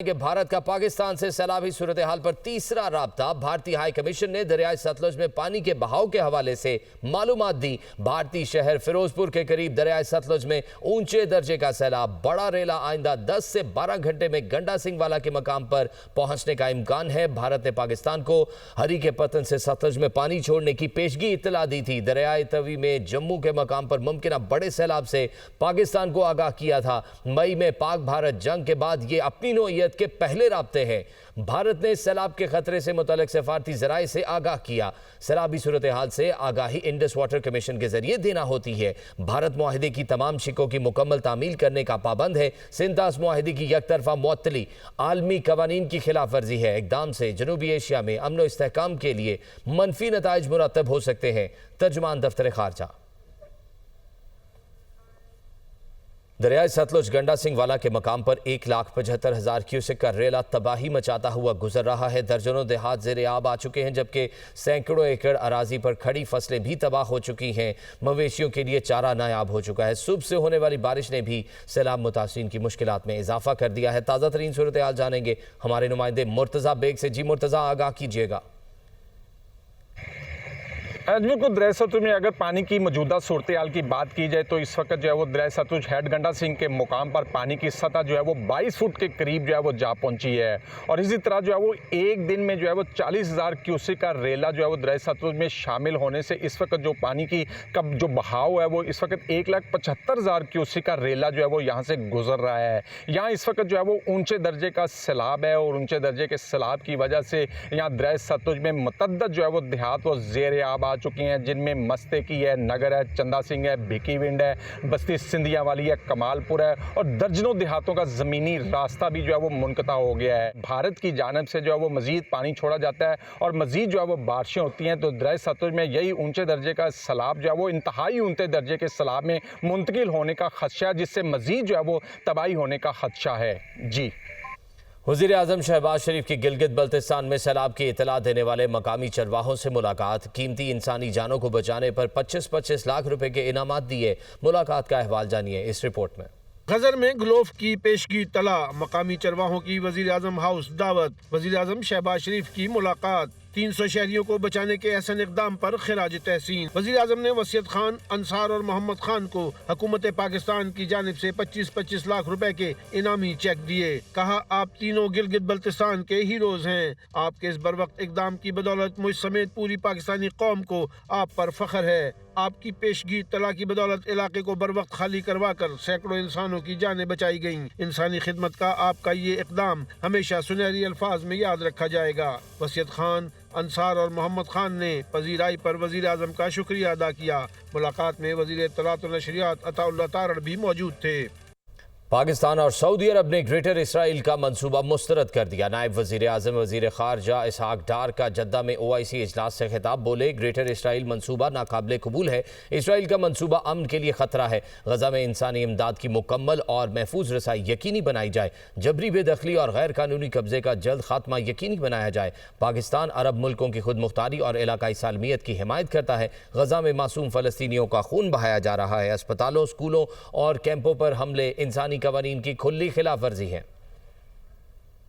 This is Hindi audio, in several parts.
कि भारत का पाकिस्तान से सैलाबी सूरत हाल पर तीसरा राब्ता। भारतीय हाई कमीशन ने दरियाई सतलुज में पानी के बहाव के हवाले से मालूमात दी। भारतीय शहर फिरोजपुर के करीब दरियाई सतलुज में ऊंचे दर्जे का सैलाब। बड़ा रेला आइंदा 10 से 12 घंटे में गंडा सिंह वाला के मकाम पर पहुंचने का इम्कान है। भारत ने पाकिस्तान को हरी के पतन से सतलुज में पानी छोड़ने की पेशगी इत्तला दी थी। दरियाई तवी में जम्मू के मकाम पर मुमकिन बड़े सैलाब से पाकिस्तान को आगाह किया था। मई में पाक भारत जंग के बाद ये अपनी नौइयत के पहले राब्ते हैं। भारत ने सैलाब के खतरे से मुतल्लिक सफारती जराए से आगाह किया। सैलाबी सूरत हाल से आगाही इंडस वाटर कमीशन के जरिए देना होती है। भारत मुआहिदे की तमाम शिकों की मुकम्मल तामील करने का पाबंद है। सिंतास मुआहिदे की यकतरफा मुअत्तली आलमी कवानीन की खिलाफ वर्जी है। इक़दाम से जनूबी एशिया में अमन व इस्तेहकाम के लिए मनफी नताइज मुरतब हो सकते हैं। तर्जुमान दफ्तर खारजा। दरियाई सतलुज गंडा सिंह वाला के मकाम पर 1,75,000 क्यूसेक का रेला तबाही मचाता हुआ गुजर रहा है। दर्जनों देहात ज़ेरे आब आ चुके हैं, जबकि सैकड़ों एकड़ अराजी पर खड़ी फसलें भी तबाह हो चुकी हैं। मवेशियों के लिए चारा नायाब हो चुका है। सुबह से होने वाली बारिश ने भी सैलाब मुतासिरीन की मुश्किलात में इजाफा कर दिया है। ताज़ा तरीन सूरत हाल जानेंगे हमारे नुमाइंदे मुर्तज़ा बेग से। जी मुर्तज़ा, आगाह कीजिएगा। बिल्कुल, दरिया सतलुज में अगर पानी की मौजूदा सूरत हाल की बात की जाए तो इस वक्त जो है वो दरिया सतलुज हेड गंडा सिंह के मुकाम पर पानी की सतह जो है वो 22 फुट के करीब जो है वो जा पहुंची है। और इसी तरह जो है वो एक दिन में जो है वो 40,000 क्यूसेक का रेला जो है वो दरिया सतलुज में शामिल होने से इस वक्त जो पानी की का जो बहाव है वो इस वक्त 1,75,000 क्यूसेक का रेला जो है वो यहाँ से गुजर रहा है। यहाँ इस वक्त जो है वो ऊंचे दर्जे का सैलाब है और ऊंचे दर्जे के सैलाब की वजह से यहाँ दरिया सतलुज में मुतअद्दिद जो है वो देहात व ज़ेर आब आ चुकी हैं, जिनमें मस्ते की है, नगर है, चंदा सिंह है, भिकी विंड है, बस्ती सिंधिया वाली है, कमालपुर है और दर्जनों देहातों का ज़मीनी रास्ता भी जो है वो मुनक़ता हो गया है। भारत की जानिब से जो है वो मज़ीद पानी छोड़ा जाता है और मज़ीद जो है वो बारिशें होती हैं तो दरिया सतलुज में यही ऊंचे दर्जे का सैलाब जो है वो इंतहाई ऊंचे दर्जे के सैलाब में मुंतकिल होने का खदशा है, जिससे मज़ीद जो है वो तबाही होने का खदशा है। जी, वज़ीर आज़म शहबाज शरीफ की गिलगित बल्तिस्तान में सैलाब की इतला देने वाले मकामी चरवाहों से मुलाकात। कीमती इंसानी जानों को बचाने पर 25-25 लाख रुपए के इनामात दिए। मुलाकात का अहवाल जानिए इस रिपोर्ट में। गजर में ग्लोफ की पेशगी तला, मकामी चरवाहों की वज़ीर आज़म हाउस दावत, वज़ीर आज़म शहबाज शरीफ की मुलाकात, 300 शहरियों को बचाने के अहसन इक़दाम पर खिराज तहसीन। वज़ीर आज़म ने वसीयत खान, अंसार और मोहम्मद खान को हुकूमत पाकिस्तान की जानिब से 25-25 लाख रुपए के इनामी चेक दिए। कहा, आप तीनों गिलगित बल्तिस्तान के हीरोज हैं। आपके इस बरवक्त इक़दाम की बदौलत मुझ समेत पूरी पाकिस्तानी कौम को आप पर फख्र है। आपकी पेशगी तला की बदौलत इलाके को बर वक्त खाली करवा कर सैकड़ों इंसानों की जानें बचाई गईं। इंसानी खिदमत का आपका ये इक़दाम हमेशा सुनहरी अल्फाज में याद रखा जाएगा। वसीयत खान, अंसार और मोहम्मद खान ने पजीराई पर वज़ीर आज़म का शुक्रिया अदा किया। मुलाकात में वज़ीर इत्तलात व नशरियात अताउल्लाह तारड़ भी मौजूद थे। पाकिस्तान और सऊदी अरब ने ग्रेटर इसराइल का मंसूबा मुस्तरद कर दिया। नायब वज़ीर आज़म वज़ीर ख़ारजा इसहाक डार का जद्दा में OIC इजलास से खिताब। बोले, ग्रेटर इसराइल मंसूबा नाकाबिले कबूल है। इसराइल का मंसूबा अमन के लिए ख़तरा है। गज़ा में इंसानी इमदाद की मुकम्मल और महफूज रसाई यकीनी बनाई जाए। जबरी बेदखली और गैर कानूनी कब्जे का जल्द खात्मा यकीनी बनाया जाए। पाकिस्तान अरब मुल्कों की खुद मुख्तारी और इलाकाई सालमियत की हिमायत करता है। गज़ा में मासूम फ़लस्तीनियों का खून बहाया जा रहा है। अस्पतालों, स्कूलों और कैंपों पर हमले इंसानी कवानीन की खुली खिलाफ वर्जी है।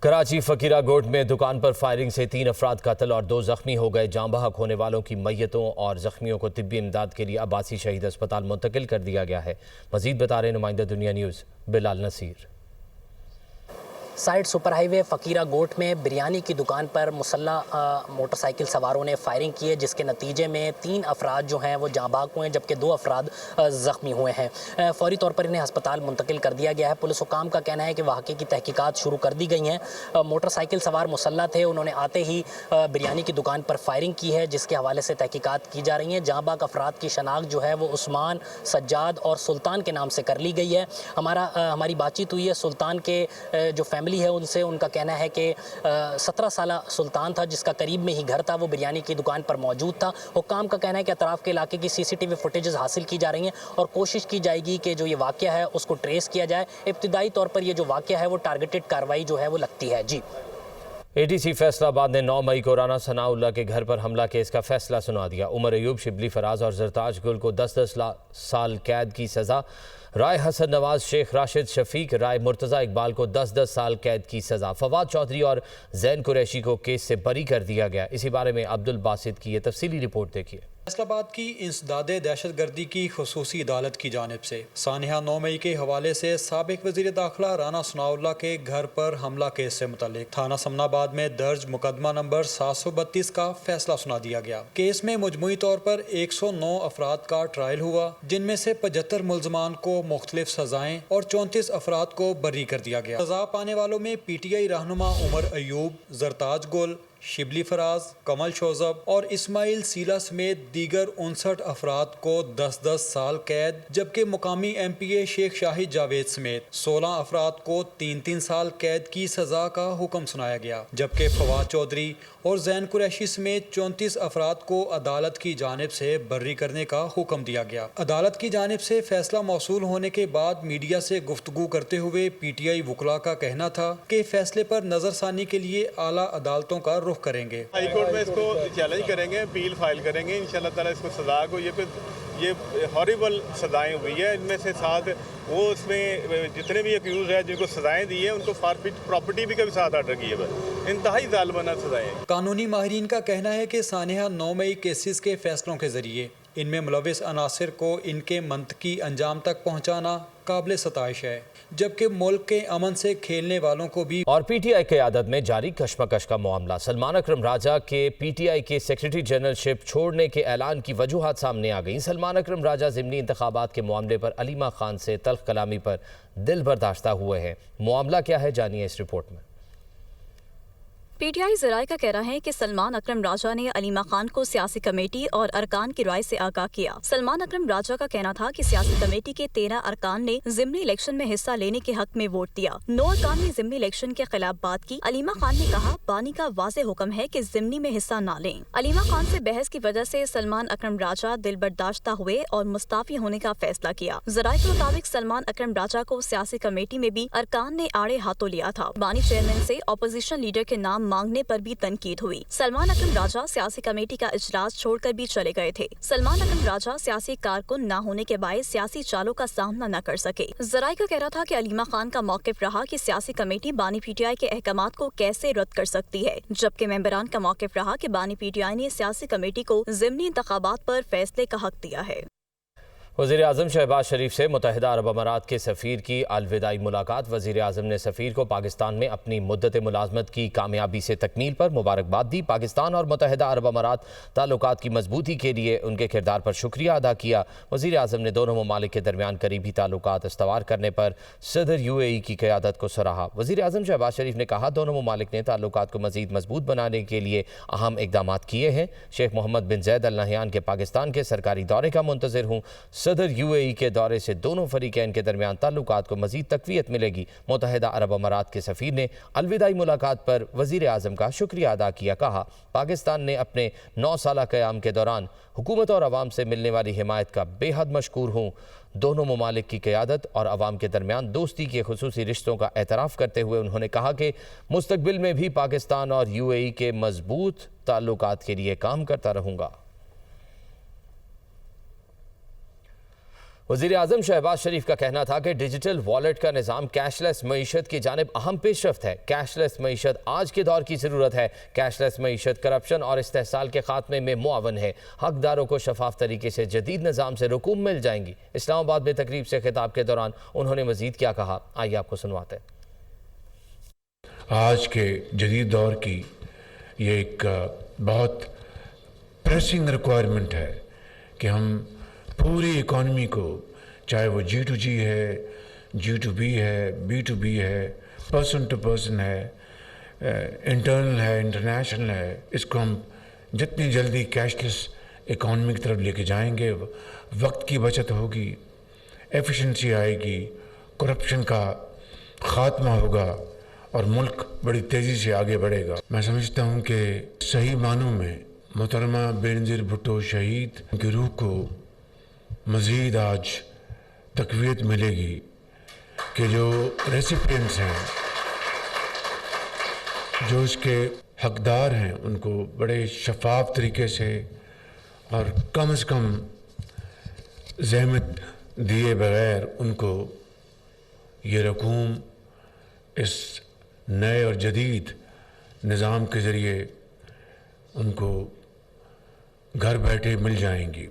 कराची फकीरा गोट में दुकान पर फायरिंग से 3 अफराद कत्ल और 2 जख्मी हो गए। जाँ बहक होने वालों की मैयतों और जख्मियों को तिब्बी इमदाद के लिए अब्बासी शहीद अस्पताल मुंतकिल कर दिया गया है। मजीद बता रहे नुमाइंदा Dunya news Bilal Nasir. Side super highway Fakira Goth में बिरयानी की दुकान पर मुसल्लह मोटरसाइकिल सवारों ने फायरिंग की है, जिसके नतीजे में 3 अफराद जो हैं वो जाँ बहक हुए हैं, जबकि 2 अफराद ज़ख्मी हुए हैं। फौरी तौर पर इन्हें अस्पताल मुंतकिल कर दिया गया है। पुलिस हुकाम का कहना है कि वाक़े की तहकीकात शुरू कर दी गई हैं। मोटरसाइकिल सवार मुसल्लह थे, उन्होंने आते ही बिरयानी की दुकान पर फायरिंग की है, जिसके हवाले से तहकीकात की जा रही हैं। जाँ बहक अफराद की शनाख्त जो है वो उस्मान, सज्जाद और सुल्तान के नाम से कर ली गई है। हमारी बातचीत हुई है सुल्तान के जो फैमिली है उनसे। उनका कहना है कि 17 साल सुल्तान था, जिसका करीब में ही घर था, वो बिरयानी की दुकान पर मौजूद था। हुक्काम का कहना है कि अतराफ़ के इलाके की CCTV फुटेजेस हासिल की जा रही हैं और कोशिश की जाएगी कि जो ये वाक़या है उसको ट्रेस किया जाए। इब्तिदाई तौर पर ये जो वाक़या है वो टारगेटेड कार्रवाई जो है वो लगती है। जी, ATC फैसलाबाद ने 9 मई को राना सनाउल्लाह के घर पर हमला केस का फैसला सुना दिया। उमर अयूब, शिबली फराज और जरताज गुल को 10-10 साल कैद की सज़ा। राय हसन नवाज, शेख राशिद, शफीक राय, मुर्तज़ा इकबाल को 10-10 साल कैद की सज़ा। फवाद चौधरी और जैन कुरैशी को केस से बरी कर दिया गया। इसी बारे में अब्दुल बासित की ये तफसीली रिपोर्ट देखिए। फैसलाबाद की इंसदादे दहशतगर्दी की खुसूसी अदालत की जानिब से सानिया 9 मई के हवाले से साबिक वज़ीर दाखिला राना सनाउल्लाह के घर पर हमला केस से मुतालिक थाना समनाबाद में दर्ज मुकदमा नंबर 732 का फैसला सुना दिया गया। केस में मजमूई तौर पर 109 अफराद का ट्रायल हुआ, जिनमें से 75 मुल्ज़मान को मुख्तलिफ सजाएं और 34 अफराद को बरी कर दिया गया। सजा पाने वालों में PTI रहनुमा उमर अयूब, जरताज गुल, शिबली फराज, कमल शोजब और इस्माइल सीला समेत दीगर 59 अफराद को 10-10 साल कैद, जबकि मुकामी MPA शेख शाहिद जावेद समेत 16 अफराद को 3-3 साल कैद की सजा का हुक्म सुनाया गया। जबकि फवाद चौधरी और जैन कुरैशी समेत 34 अफराद को अदालत की जानिब से बर्री करने का हुक्म दिया गया। अदालत की जानिब से फैसला मौसूल होने के बाद मीडिया से गुफ्तगू करते हुए PTI वकला का कहना था कि फैसले पर नजरसानी के लिए आला अदालतों का रुख करेंगे। हाई कोर्ट में इसको चैलेंज करेंगे, अपील फाइल करेंगे, इंशाल्लाह ताला इसको सजा को ये हॉरिबल सजाएं हुई है। इनमें से साथ वो इसमें जितने भी अक्यूज है जिनको सजाएं दी है उनको फॉरफिट प्रॉपर्टी भी कभी साथ ऑर्डर किए हुए इंतहाई जालिमाना सजाएं। कानूनी माहिरीन का कहना है कि सानिया 9 मई केसेस के फैसलों के जरिए इनमें मुलविस अनासिर को इनके मंतकी अंजाम तक पहुँचाना काबिल सताइश है, जबकि मुल्क के अमन से खेलने वालों को भी। और PTI क़यादत में जारी कशमकश का मामला। सलमान अकरम राजा के PTI के सेक्रेटरी जनरलशिप छोड़ने के ऐलान की वजूहात सामने आ गई। सलमान अकरम राजा ज़िमनी इंतखाबात के मामले पर अलीमा खान से तल्ख कलामी पर दिल बर्दाश्ता हुए हैं। मामला क्या है, जानिए इस रिपोर्ट में। PTI ज़राए का कहना है कि सलमान अकरम राजा ने अलीमा खान को सियासी कमेटी और अरकान की राय से आगाह किया। सलमान अकरम राजा का कहना था कि सियासी कमेटी के 13 अरकान ने ज़िमनी इलेक्शन में हिस्सा लेने के हक में वोट दिया। 9 अरकान ने ज़िमनी इलेक्शन के खिलाफ बात की। अलीमा खान ने कहा, बानी का वाज़ेह हुक्म है कि ज़िमनी में हिस्सा न लें। अलीमा खान से बहस की वजह से सलमान अकरम राजा दिल बर्दाश्ता हुए और मुस्ताफी होने का फैसला किया। ज़राए के मुताबिक सलमान अकरम राजा को सियासी कमेटी में भी अरकान ने आड़े हाथों लिया था। बानी चेयरमैन से ऑपोजिशन लीडर के नाम मांगने पर भी तनकीद हुई। सलमान अकरम राजा सियासी कमेटी का इजलास छोड़कर भी चले गए थे। सलमान अकरम राजा सियासी कारकुन न होने के बायस सियासी चालों का सामना न कर सके। ज़राए का कहना था कि अलीमा खान का मौक़िफ़ रहा कि सियासी कमेटी बानी PTI के अहकामात को कैसे रद्द कर सकती है, जबकि मेंबरान का मौक़िफ़ रहा कि बानी PTI ने सियासी कमेटी को ज़िमनी इंतखाबात पर फैसले का हक दिया है। वज़ीर आज़म शहबाज शरीफ से मुत्तहिदा अरब अमारात के सफ़ीर की अलविदाई मुलाकात। वज़ीर आज़म ने सफ़ीर को पाकिस्तान में अपनी मुद्दत मुलाज़मत की कामयाबी से तकमील पर मुबारकबाद दी। पाकिस्तान और मुत्तहिदा अरब अमारात ताल्लुकात की मजबूती के लिए उनके किरदार पर शुक्रिया अदा किया। वज़ीर आज़म ने दोनों ममालिक के दरमियान करीबी ताल्लुकात इस्तवार करने पर सदर UAE की क़यादत को सराहा। वज़ीर आज़म शहबाज शरीफ ने कहा, दोनों ममालिक ने ताल्लुकात को मज़ीद मजबूत बनाने के लिए अहम इक़दाम किए हैं। शेख मोहम्मद बिन ज़ैद अल नहयान के पाकिस्तान के सरकारी दौरे का मुंतज़िर हूँ। सदर UAE के दौरे से दोनों फरीकैन के दरमियान ताल्लुकात को मज़ीद तक़वियत मिलेगी। मुत्तहिदा अरब अमारात के सफ़ीर ने अलविदाई मुलाकात पर वज़ीर आज़म का शुक्रिया अदा किया। कहा, पाकिस्तान ने अपने 9 साला क़याम के दौरान हुकूमत और अवाम से मिलने वाली हिमायत का बेहद मशकूर हूँ। दोनों ममालिक की क़यादत और अवाम के दरमियान दोस्ती के खुसूसी रिश्तों का एतराफ़ करते हुए उन्होंने कहा कि मुस्तक़बिल में भी पाकिस्तान और UAE के मजबूत ताल्लुकात के लिए काम करता रहूँगा। वज़ीर आज़म शहबाज शरीफ का कहना था कि डिजिटल वॉलेट का निज़ाम कैशलेस मईशत की जानिब अहम पेशरफ्त है। कैशलेस मईशत आज के दौर की ज़रूरत है। कैशलेस मईशत करप्शन और इस्तेहसाल के खात्मे में मुआवन है। हकदारों को शफाफ तरीके से जदीद निज़ाम से रकूम मिल जाएंगी। इस्लामाबाद में तकरीब से खिताब के दौरान उन्होंने मज़ीद क्या कहा, आइए आपको सुनवाते हैं। आज के जदीद दौर की ये एक बहुत प्रेसिंग रिक्वायरमेंट है कि हम पूरी इकॉनमी को, चाहे वो G2G है, G2B है, B2B है, पर्सन टू पर्सन है, इंटरनल है, इंटरनेशनल है, इसको हम जितनी जल्दी कैशलेस इकॉनमी की तरफ लेके जाएंगे, वक्त की बचत होगी, एफिशिएंसी आएगी, करप्शन का ख़ात्मा होगा और मुल्क बड़ी तेज़ी से आगे बढ़ेगा। मैं समझता हूँ कि सही मानों में मोहतरमा बेनज़ीर भुट्टो शहीद की रूह को मज़ीद आज तक़वियत मिलेगी कि जो रेसिपिएंट्स हैं, जो इसके हकदार हैं, उनको बड़े शफाफ तरीके से और कम से कम दिए बगैर उनको ये रकूम इस नए और जदीद निज़ाम के ज़रिए उनको घर बैठे मिल जाएंगी।